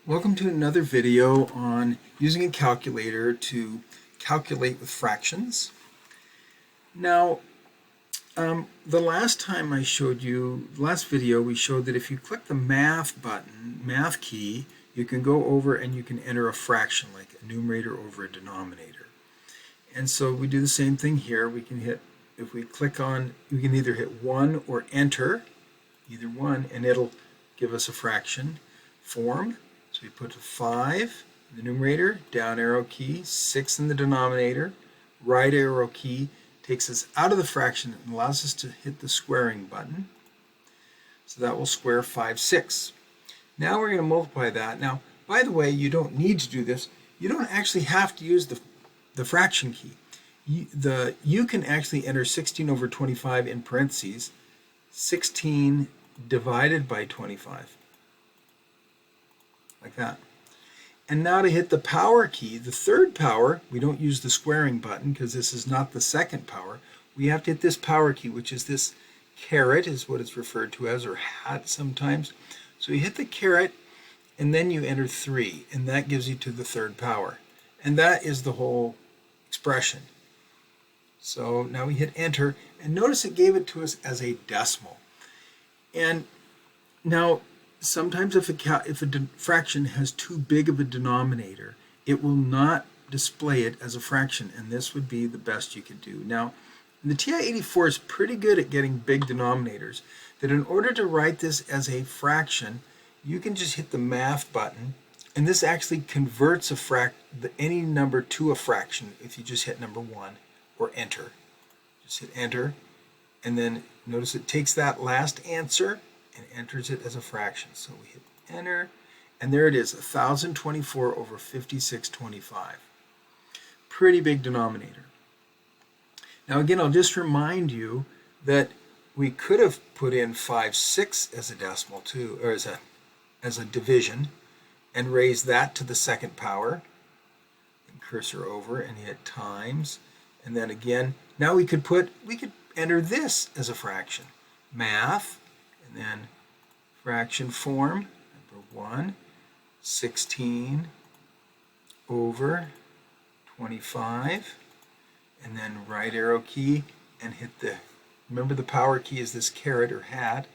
Welcome to another video on using a calculator to calculate with fractions. Now, the last time I showed you, last video, we showed that if you click the math button, math key, you can go over and you can enter a fraction, like a numerator over a denominator. And so we do the same thing here. We can hit, if we click on, we can either hit 1 or enter, either one, and it'll give us a fraction form. So we put 5 in the numerator, down arrow key, 6 in the denominator, right arrow key takes us out of the fraction and allows us to hit the squaring button. So that will square 5 6. Now we're going to multiply that. Now, by the way, you don't need to do this. You don't actually have to use the fraction key. You can actually enter 16 over 25 in parentheses, 16 divided by 25. Like that. And now to hit the power key, the third power, we don't use the squaring button because this is not the second power. We have to hit this power key, which is this caret, is what it's referred to as, or hat sometimes. So you hit the caret, and then you enter 3, and that gives you to the third power. And that is the whole expression. So now we hit enter, and notice it gave it to us as a decimal. And now, sometimes if a fraction has too big of a denominator, it will not display it as a fraction, and this would be the best you could do. Now, the TI-84 is pretty good at getting big denominators, that in order to write this as a fraction, you can just hit the math button, and this actually converts any number to a fraction if you just hit number 1 or enter. Just hit enter, and then notice it takes that last answer and enters it as a fraction. So we hit enter, and there it is, 1024 over 5625. Pretty big denominator. Now again, I'll just remind you that we could have put in 5 6 as a decimal too, or as a division, and raise that to the second power. And cursor over and hit times, and then again, now we could enter this as a fraction. Math, and then fraction form, number 1, 16 over 25, and then right arrow key and hit remember the power key is this caret or hat,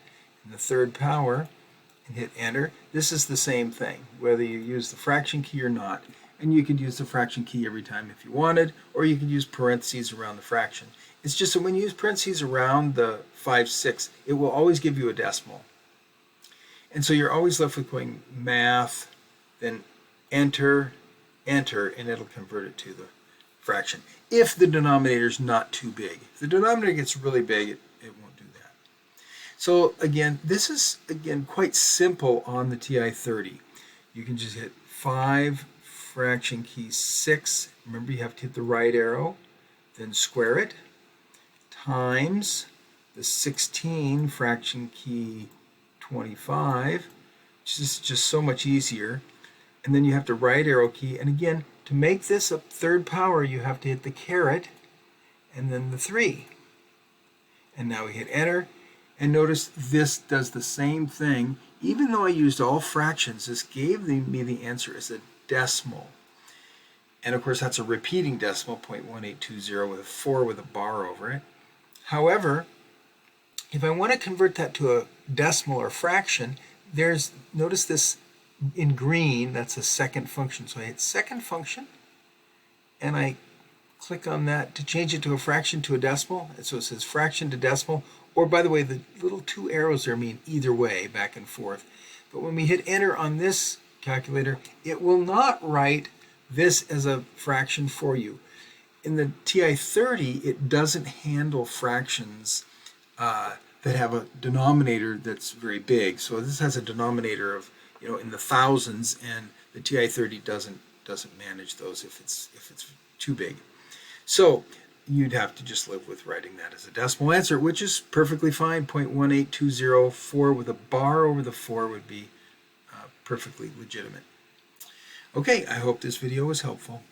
and the third power, and hit enter. This is the same thing, whether you use the fraction key or not, and you could use the fraction key every time if you wanted, or you could use parentheses around the fraction. It's just that when you use parentheses around the 5 6, it will always give you a decimal. And so you're always left with going math, then enter, enter, and it'll convert it to the fraction. If the denominator is not too big. If the denominator gets really big, it won't do that. So again, this is quite simple on the TI-30. You can just hit 5, fraction key 6. Remember, you have to hit the right arrow, then square it, times the 16, fraction key 25, which is just so much easier. And then you have to right arrow key, and again, to make this a third power, you have to hit the caret and then the 3. And now we hit enter, and notice this does the same thing. Even though I used all fractions, this gave me the answer as a decimal. And of course, that's a repeating decimal, 0.1820 with a 4 with a bar over it. However, if I want to convert that to a decimal or fraction, notice this in green, that's a second function. So I hit second function, and I click on that to change it to a fraction to a decimal. And so it says fraction to decimal, or by the way, the little 2 arrows there mean either way, back and forth. But when we hit enter on this calculator, it will not write this as a fraction for you. In the TI-30, it doesn't handle fractions that have a denominator that's very big. So this has a denominator of, in the thousands, and the TI-30 doesn't manage those if it's too big. So you'd have to just live with writing that as a decimal answer, which is perfectly fine. 0.18204 with a bar over the 4 would be perfectly legitimate. Okay, I hope this video was helpful.